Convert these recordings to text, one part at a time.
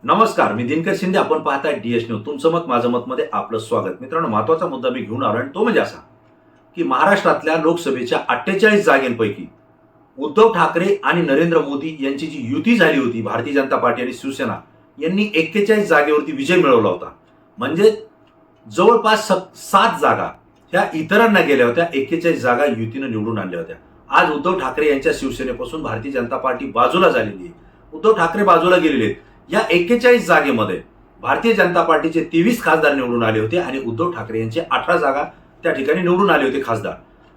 नमस्कार, मी दिनकर शिंदे. आपण पाहताय डीएस न्यूज. तुमचं मत माझं मत मध्ये आपलं स्वागत. मित्रांनो, महत्त्वाचा मुद्दा मी घेऊन आलो आणि तो म्हणजे असा की महाराष्ट्रातल्या लोकसभेच्या 48 जागेंपैकी उद्धव ठाकरे आणि नरेंद्र मोदी यांची जी युती झाली होती, भारतीय जनता पार्टी आणि शिवसेना यांनी 41 जागेवरती विजय मिळवला होता. म्हणजे जवळपास 7 जागा ह्या इतरांना गेल्या होत्या. 41 जागा युतीनं निवडून आणल्या होत्या. आज उद्धव ठाकरे यांच्या शिवसेनेपासून भारतीय जनता पार्टी बाजूला झालेली आहे. उद्धव ठाकरे बाजूला गेलेले आहेत. या 41 जागेमध्ये भारतीय जनता पार्टीचे 23 खासदार निवडून आले होते आणि उद्धव ठाकरे यांचे 18 जागा त्या ठिकाणी निवडून आले होते खासदार.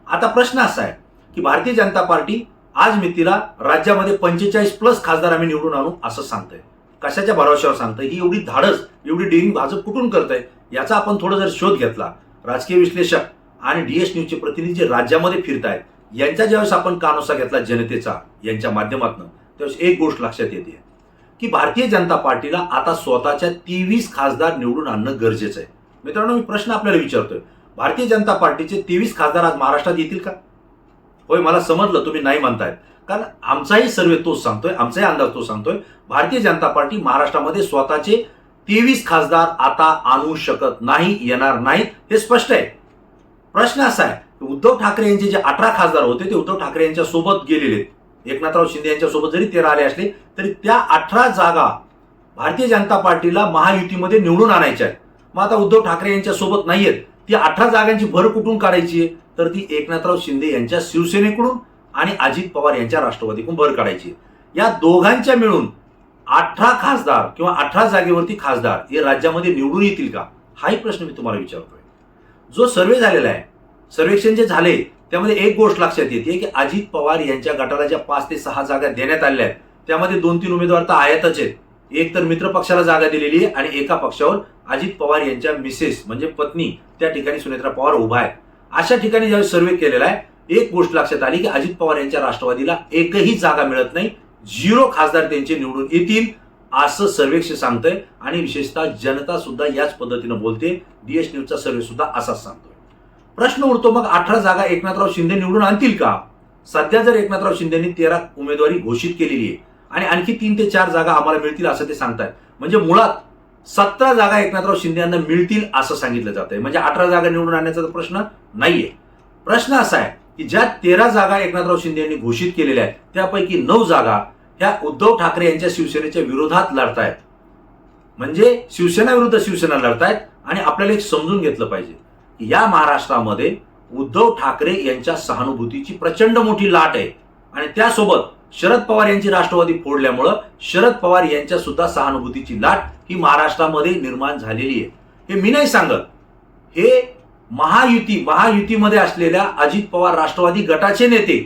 आता प्रश्न असा आहे की भारतीय जनता पार्टी आज मितीला राज्यामध्ये 45+ खासदार आम्ही निवडून आणू असं सांगतंय. कशाच्या भरोश्यावर सांगतंय? ही एवढी धाडस, एवढी डेअरिंग भाजप कुठून करतंय याचा आपण थोडं जर शोध घेतला, राजकीय विश्लेषक आणि डीएस न्यूजचे प्रतिनिधी जे राज्यामध्ये फिरतायत यांचा ज्यावेळेस आपण कानोसा घेतला जनतेचा यांच्या माध्यमातून, त्यावेळेस एक गोष्ट लक्षात येते की भारतीय जनता पार्टीला आता स्वतःच्या 23 खासदार निवडून आणणं गरजेचं आहे. मित्रांनो, मी प्रश्न आपल्याला विचारतोय, भारतीय जनता पार्टीचे 23 खासदार आज महाराष्ट्रात येतील का? होय, मला समजलं तुम्ही नाही म्हणतायत, कारण आमचाही सर्वे तोच सांगतोय, आमचाही अंदाज तो सांगतोय. भारतीय जनता पार्टी महाराष्ट्रामध्ये स्वतःचे 23 खासदार आता आणू शकत नाही, येणार नाहीत, हे स्पष्ट आहे. प्रश्न असा आहे, उद्धव ठाकरे यांचे जे 18 खासदार होते ते उद्धव ठाकरे यांच्या सोबत गेलेले आहेत. एकनाथराव शिंदे यांच्या सोबत जरी 13 आले असले तरी त्या 18 जागा भारतीय जनता पार्टीला महायुतीमध्ये निवडून आणायच्या आहेत. मग आता उद्धव ठाकरे यांच्या सोबत नाहीयेत, ती 18 जागांची भर कुठून काढायची आहे? तर ती एकनाथराव शिंदे यांच्या शिवसेनेकडून आणि अजित पवार यांच्या राष्ट्रवादीकडून भर काढायची आहे. या दोघांच्या मिळून 18 खासदार किंवा 18 जागेवरती खासदार हे राज्यामध्ये निवडून येतील का? हाही प्रश्न मी तुम्हाला विचारतोय. जो सर्वे झालेला आहे, सर्वेक्षण जे झाले त्यामध्ये एक गोष्ट लक्षात येते की अजित पवार यांच्या गटाला ज्या 5 ते 6 जागा देण्यात आल्या आहेत त्यामध्ये 2-3 उमेदवार तर आहेतच आहेत. एक तर मित्र पक्षाला जागा दिलेली आहे आणि एका पक्षावर अजित पवार यांच्या मिसेस म्हणजे पत्नी त्या ठिकाणी सुनेत्रा पवार उभा आहेत. अशा ठिकाणी ज्यावेळी सर्वे केलेला आहे, एक गोष्ट लक्षात आली की अजित पवार यांच्या राष्ट्रवादीला एकही जागा मिळत नाही, 0 खासदार त्यांचे निवडून येतील असं सर्वेक्षण सांगतंय आणि विशेषतः जनता सुद्धा याच पद्धतीनं बोलते. डीएस न्यूजचा सर्वे सुद्धा असाच सांगतोय. प्रश्न उरतो, मग 18 जागा एकनाथराव शिंदे निवडून आणतील का? सध्या जर एकनाथराव शिंदेनी 13 उमेदवारी घोषित केलेली आहे आणि आणखी 3 ते 4 जागा आम्हाला मिळतील असं ते सांगतायत, म्हणजे मुळात 17 जागा एकनाथराव शिंदे यांना मिळतील असं सांगितलं जात आहे. म्हणजे 18 जागा निवडून आणण्याचा प्रश्न नाहीये. प्रश्न असा आहे की ज्या 13 जागा एकनाथराव शिंदे यांनी घोषित केलेल्या आहेत त्यापैकी 9 जागा ह्या उद्धव ठाकरे यांच्या शिवसेनेच्या विरोधात लढतायत. म्हणजे शिवसेना विरुद्ध शिवसेना लढतायत. आणि आपल्याला एक समजून घेतलं पाहिजे की या महाराष्ट्रामध्ये उद्धव ठाकरे यांच्या सहानुभूतीची प्रचंड मोठी लाट आहे आणि त्यासोबत शरद पवार यांची राष्ट्रवादी फोडल्यामुळं शरद पवार यांच्या सुद्धा सहानुभूतीची लाट ही महाराष्ट्रामध्ये निर्माण झालेली आहे. हे मी नाही सांगत, हे महायुतीमध्ये असलेल्या अजित पवार राष्ट्रवादी गटाचे नेते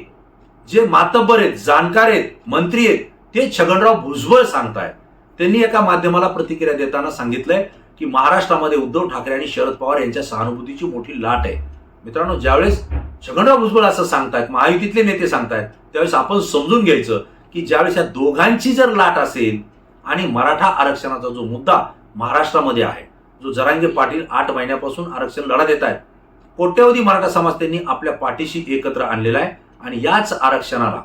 जे मातब्बर आहेत, जाणकार आहेत, मंत्री आहेत, ते छगनराव भुजबळ सांगतायत. त्यांनी एका माध्यमाला प्रतिक्रिया देताना सांगितलंय की महाराष्ट्रामध्ये उद्धव ठाकरे आणि शरद पवार यांच्या सहानुभूतीची मोठी लाट आहे. मित्रांनो, ज्यावेळेस छगनराव भुजबळ असं सांगतायत, महायुतीतले नेते सांगतायत, त्यावेळेस आपण समजून घ्यायचं की ज्यावेळेस या दोघांची जर लाट असेल आणि मराठा आरक्षणाचा जो मुद्दा महाराष्ट्रामध्ये आहे, जो जरांगे पाटील 8 महिन्यापासून आरक्षण लढा देत आहेत, कोट्यवधी मराठा समाज त्यांनी आपल्या पाठीशी एकत्र आणलेला आहे आणि याच आरक्षणाला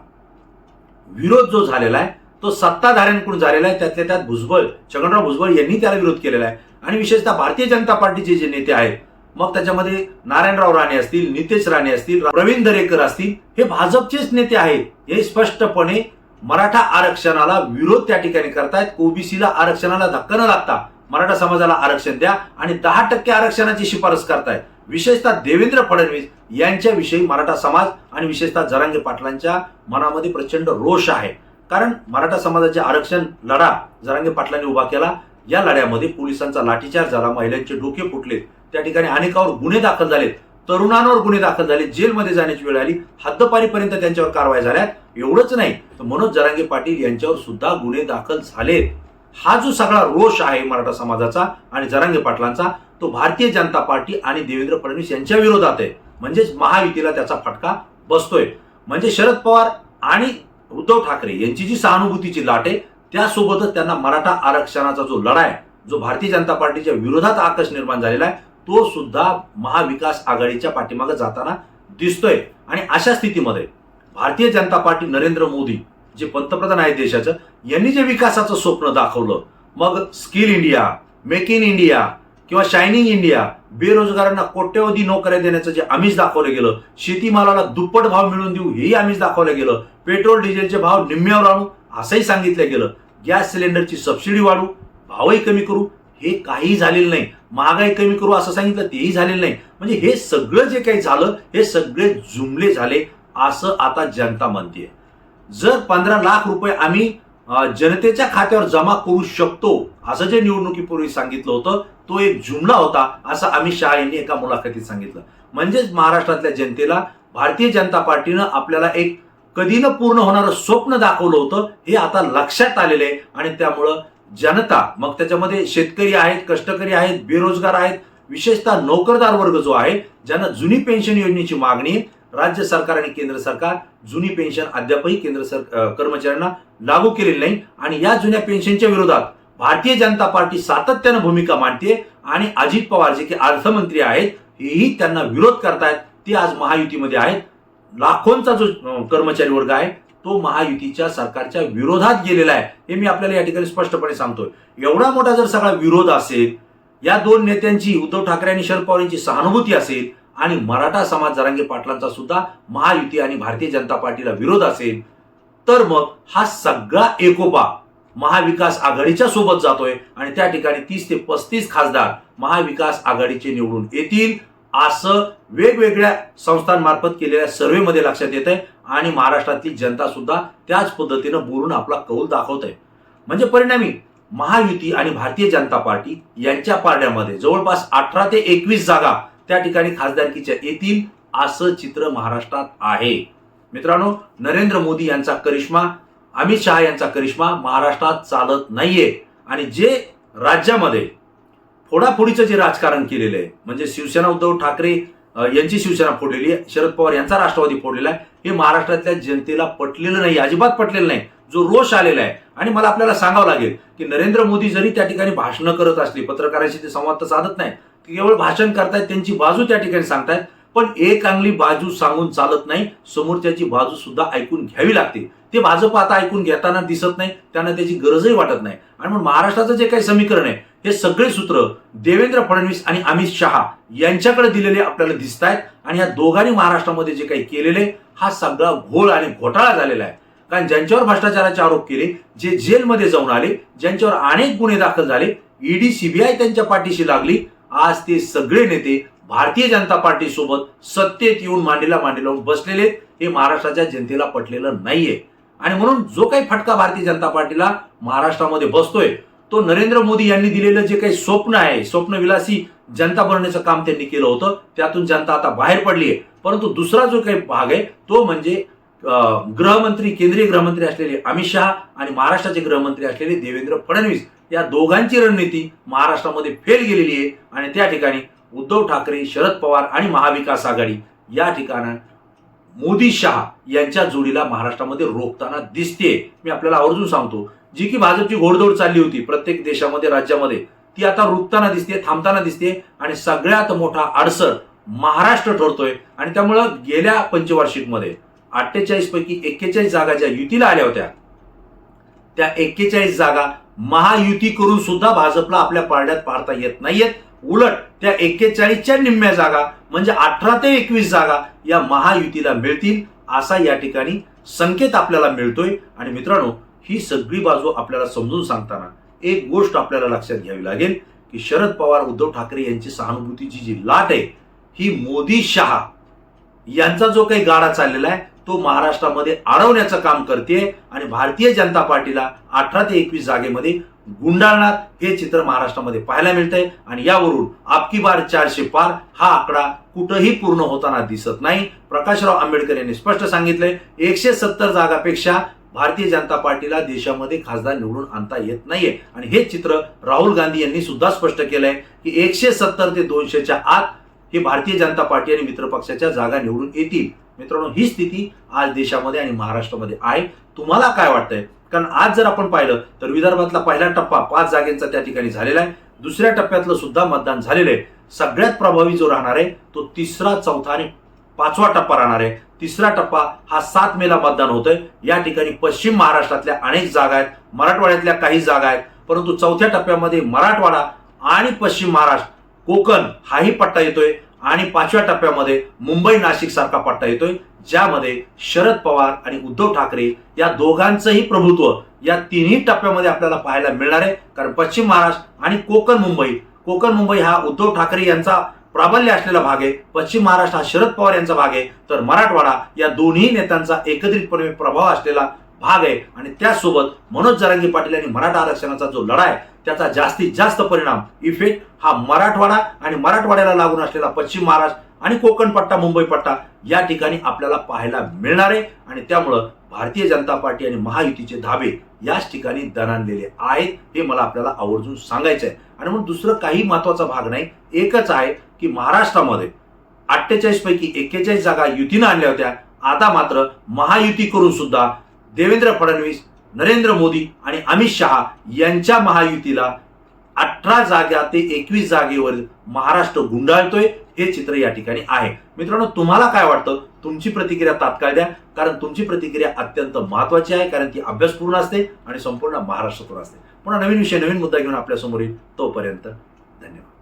विरोध जो झालेला आहे तो सत्ताधाऱ्यांकडून झालेला आहे. त्यातल्या त्यात छगनराव भुजबळ यांनी त्याला विरोध केलेला आहे. आणि विशेषतः भारतीय जनता पार्टीचे जे नेते आहेत, मग त्याच्यामध्ये नारायणराव राणे असतील, नितेश राणे असतील, प्रवीण दरेकर असतील, हे भाजपचेच नेते आहेत. हे स्पष्टपणे मराठा आरक्षणाला विरोध त्या ठिकाणी करतायत. ओबीसीला आरक्षणाला धक्का न लागता मराठा समाजाला आरक्षण द्या आणि 10% आरक्षणाची शिफारस करतायत. विशेषतः देवेंद्र फडणवीस यांच्याविषयी मराठा समाज आणि विशेषतः जरांगे पाटलांच्या मनामध्ये प्रचंड रोष आहे. कारण मराठा समाजाचे आरक्षण लढा जरांगे पाटलांनी उभा केला. या लढ्यामध्ये पोलिसांचा लाठीचार्ज झाला, महिलांचे डोके फुटले, त्या ठिकाणी अनेकावर गुन्हे दाखल झालेत, तरुणांवर गुन्हे दाखल झाले, जेलमध्ये जाण्याची वेळ आली, हद्दपारीपर्यंत त्यांच्यावर कारवाई झाल्या. एवढंच नाही तर मनोज जरांगे पाटील यांच्यावर सुद्धा गुन्हे दाखल झालेत. हा जो सगळा रोष आहे मराठा समाजाचा आणि जरांगे पाटलांचा, तो भारतीय जनता पार्टी आणि देवेंद्र फडणवीस यांच्या विरोधात आहे. म्हणजेच महायुतीला त्याचा फटका बसतोय. म्हणजे शरद पवार आणि उद्धव ठाकरे यांची जी सहानुभूतीची लाट आहे त्यासोबतच त्यांना मराठा आरक्षणाचा जो लढा आहे, जो भारतीय जनता पार्टीच्या विरोधात आकर्ष निर्माण झालेला आहे, तो सुद्धा महाविकास आघाडीच्या पाठीमागे जाताना दिसतोय. आणि अशा स्थितीमध्ये भारतीय जनता पार्टी, नरेंद्र मोदी जे पंतप्रधान आहेत देशाचं, यांनी जे विकासाचं स्वप्न दाखवलं मग skill India, make in India किंवा शायनिंग इंडिया, बेरोजगारांना कोट्यवधी नोकऱ्या देण्याचं जे आमिष दाखवलं गेलं, शेतीमालाला दुप्पट भाव मिळवून देऊ हेही आमिष दाखवलं गेलं, पेट्रोल डिझेलचे भाव निम्म्यावर आणू असंही सांगितलं गेलं, गॅस सिलेंडरची सबसिडी वाढवू, भावही कमी करू, हे काही झालेलं नाही, महागाई कमी करू असं सांगितलं तेही झालेलं नाही. म्हणजे हे सगळं जे काही झालं हे सगळे जुमले झाले असं आता जनता म्हणते. जर 15 लाख रुपये आम्ही जनतेच्या खात्यावर जमा करू शकतो असं जे निवडणुकीपूर्वी सांगितलं होतं तो एक जुमला होता असं अमित शहा यांनी एका मुलाखतीत सांगितलं. म्हणजेच महाराष्ट्रातल्या जनतेला भारतीय जनता पार्टीनं आपल्याला एक कधी न पूर्ण होणारं स्वप्न दाखवलं होतं हे आता लक्षात आलेलं आहे. आणि त्यामुळं जनता, मग त्याच्यामध्ये शेतकरी आहेत, कष्टकरी आहेत, बेरोजगार आहेत, विशेषतः नोकरदार वर्ग जो आहे ज्यांना जुनी पेन्शन योजनेची मागणी आहे, राज्य सरकार आणि केंद्र सरकार जुनी पेन्शन अद्यापही कर्मचाऱ्यांना लागू केलेली नाही. आणि या जुन्या पेन्शनच्या विरोधात भारतीय जनता पार्टी सातत्यानं भूमिका मांडते आणि अजित पवार जे की अर्थमंत्री आहेत हेही त्यांना विरोध करतायत. ते आज महायुतीमध्ये आहेत. लाखोंचा जो कर्मचारी वर्ग आहे तो महायुतीच्या सरकारच्या विरोधात गेलेला आहे हे मी आपल्याला या ठिकाणी स्पष्टपणे सांगतोय. एवढा मोठा जर सगळा विरोध असेल, या दोन नेत्यांची उद्धव ठाकरे आणि शरद पवार यांची सहानुभूती असेल आणि मराठा समाज जरांगे पाटलांचा सुद्धा महायुती आणि भारतीय जनता पार्टीला विरोध असेल, तर मग हा सगळा एकोपा महाविकास आघाडीच्या सोबत जातोय आणि त्या ठिकाणी 30 ते 35 खासदार महाविकास आघाडीचे निवडून येतील असं वेगवेगळ्या संस्थांमार्फत केलेल्या सर्व्हेमध्ये लक्षात येत आहे. आणि महाराष्ट्रातली जनता सुद्धा त्याच पद्धतीनं बोलून आपला कौल दाखवत आहे. म्हणजे परिणामी महायुती आणि भारतीय जनता पार्टी यांच्या पारड्यामध्ये जवळपास 18 ते 21 जागा त्या ठिकाणी खासदारकीच्या येतील असं चित्र महाराष्ट्रात आहे. मित्रांनो, नरेंद्र मोदी यांचा करिश्मा, अमित शहा यांचा करिश्मा महाराष्ट्रात चालत नाहीये. आणि जे राज्यामध्ये फोडाफोडीचं जे राजकारण केलेलं आहे, म्हणजे शिवसेना उद्धव ठाकरे यांची शिवसेना फोडलेली आहे, शरद पवार यांचा राष्ट्रवादी फोडलेला आहे, हे महाराष्ट्रातल्या जनतेला पटलेलं नाही, अजिबात पटलेलं नाही. जो रोष आलेला आहे, आणि मला आपल्याला सांगावं लागेल की नरेंद्र मोदी जरी त्या ठिकाणी भाषणं करत असली, पत्रकारांशी ते संवाद तर साधत नाही, केवळ भाषण करतायत, त्यांची बाजू त्या ठिकाणी सांगतायत, पण एक चांगली बाजू सांगून चालत नाही, समोरच्याची बाजू सुद्धा ऐकून घ्यावी लागते. ते भाजप आता ऐकून घेताना दिसत नाही, त्यांना त्याची गरजही वाटत नाही. आणि म्हणून महाराष्ट्राचं जे काही समीकरण आहे हे सगळे सूत्र देवेंद्र फडणवीस आणि अमित शहा यांच्याकडे दिलेले आपल्याला दिसत आहेत. आणि या दोघांनी महाराष्ट्रामध्ये जे काही केलेले हा सगळा घोळ आणि घोटाळा झालेला आहे. कारण ज्यांच्यावर भ्रष्टाचाराचे आरोप केले, जे जेलमध्ये जाऊन आले, ज्यांच्यावर अनेक गुन्हे दाखल झाले, ईडी सीबीआय त्यांच्या पाठीशी लागली, आज ते सगळे नेते भारतीय जनता पार्टी सोबत सत्तेत येऊन मांडीला लावून बसलेले, हे महाराष्ट्राच्या जनतेला पटलेलं नाहीये. आणि म्हणून जो काही फटका भारतीय जनता पार्टीला महाराष्ट्रामध्ये बसतोय तो नरेंद्र मोदी यांनी दिलेलं जे काही स्वप्न आहे, स्वप्नविलासी जनता बनवण्याचं काम त्यांनी केलं होतं, त्यातून जनता आता बाहेर पडली आहे. परंतु दुसरा जो काही भाग आहे तो म्हणजे गृहमंत्री, केंद्रीय गृहमंत्री असलेले अमित शहा आणि महाराष्ट्राचे गृहमंत्री असलेले देवेंद्र फडणवीस, या दोघांची रणनीती महाराष्ट्रामध्ये फेल गेलेली आहे. आणि त्या ठिकाणी उद्धव ठाकरे, शरद पवार आणि महाविकास आघाडी या ठिकाणी मोदी शहा यांच्या जोडीला महाराष्ट्रामध्ये रोखताना दिसते. मी आपल्याला आवर्जून सांगतो, जी की भाजपची घोडदौड चालली होती प्रत्येक देशामध्ये, राज्यामध्ये, ती आता रुकताना दिसते, थांबताना दिसते. आणि सगळ्यात मोठा अडसर महाराष्ट्र ठरतोय. आणि त्यामुळं गेल्या पंचवार्षिकमध्ये 48 पैकी 41 जागा ज्या युतीला आल्या होत्या, त्या 41 जागा महायुती करून सुद्धा भाजपला आपल्या पारड्यात पाडता येत नाहीयेत. उलट त्या 41च्या निम्म्या जागा म्हणजे 18 ते 21 जागा या महायुतीला मिळतील असा या ठिकाणी संकेत आपल्याला मिळतोय. आणि मित्रांनो, ही सगळी बाजू आपल्याला समजून सांगताना एक गोष्ट आपल्याला लक्षात घ्यावी लागेल की शरद पवार, उद्धव ठाकरे यांची सहानुभूतीची जी लाट आहे ही मोदी शहा यांचा जो काही गाडा चाललेला आहे तो महाराष्ट्रामध्ये अडवण्याचं काम करते आणि भारतीय जनता पार्टीला 18 ते 21 जागेमध्ये गुंडाळणार हे चित्र महाराष्ट्रामध्ये पाहायला मिळतंय. आणि यावरून आपकी बार 400 पार हा आकडा कुठंही पूर्ण होताना दिसत नाही. प्रकाशराव आंबेडकर यांनी स्पष्ट सांगितलंय 170 जागापेक्षा भारतीय जनता पार्टीला देशामध्ये खासदार निवडून आणता येत नाहीये. आणि हे चित्र राहुल गांधी यांनी सुद्धा स्पष्ट केलंय की 170 ते 200च्या आत हे भारतीय जनता पार्टी आणि मित्रपक्षाच्या जागा निवडून येतील. मित्रांनो, ही स्थिती आज देशामध्ये आणि महाराष्ट्रामध्ये आहे. तुम्हाला काय वाटतंय? कारण आज जर आपण पाहिलं तर विदर्भातला पहिला टप्पा 5 जागेंचा त्या ठिकाणी झालेला आहे. दुसऱ्या टप्प्यातलं सुद्धा मतदान झालेलं आहे. सगळ्यात प्रभावी जो राहणार आहे तो 3रा, 4था आणि 5वा टप्पा राहणार आहे. 3रा टप्पा हा 7 मेला मतदान होतंय. या ठिकाणी पश्चिम महाराष्ट्रातल्या अनेक जागा आहेत, मराठवाड्यातल्या काही जागा आहेत, परंतु चौथ्या टप्प्यामध्ये मराठवाडा आणि पश्चिम महाराष्ट्र कोकण हाही पट्टा येतोय आणि पाचव्या टप्प्यामध्ये मुंबई नाशिक सारखा पट्टा येतोय, ज्यामध्ये शरद पवार आणि उद्धव ठाकरे या दोघांचंही प्रभुत्व या तिन्ही टप्प्यामध्ये आपल्याला पाहायला मिळणार आहे. कारण पश्चिम महाराष्ट्र आणि कोकण मुंबई हा उद्धव ठाकरे यांचा प्राबल्य असलेला भाग आहे, पश्चिम महाराष्ट्र हा शरद पवार यांचा भाग आहे, तर मराठवाडा या दोन्ही नेत्यांचा एकत्रितपणे प्रभाव असलेला भाग आहे. आणि त्याचसोबत मनोज जरांगे पाटील यांनी मराठा आरक्षणाचा जो लढा आहे त्याचा जास्तीत जास्त परिणाम इफेक्ट हा मराठवाडा आणि मराठवाड्याला लागून असलेला पश्चिम महाराष्ट्र आणि कोकण पट्टा मुंबई पट्टा या ठिकाणी आपल्याला पाहायला मिळणार आहे. आणि त्यामुळं भारतीय जनता पार्टी आणि महायुतीचे धाबे याच ठिकाणी दणाणलेले आहेत, हे मला आपल्याला आवर्जून सांगायचं आहे. आणि म्हणून दुसरं काही महत्वाचा भाग नाही, एकच आहे की महाराष्ट्रामध्ये 48 पैकी 41 जागा युतीनं आणल्या होत्या. आता मात्र महायुती करून सुद्धा देवेंद्र फडणवीस, नरेंद्र मोदी आणि अमित शहा यांच्या महायुतीला 18 जागा ते 21 जागेवर महाराष्ट्र गुंडाळतोय, हे चित्र या ठिकाणी आहे. मित्रांनो, तुम्हाला काय वाटतं? तुमची प्रतिक्रिया तात्काळ द्या, कारण तुमची प्रतिक्रिया अत्यंत महत्वाची आहे, कारण ती अभ्यासपूर्ण असते आणि संपूर्ण महाराष्ट्रातून असते. पुन्हा नवीन विषय नवीन मुद्दा घेऊन आपल्या समोर येईल. तोपर्यंत धन्यवाद.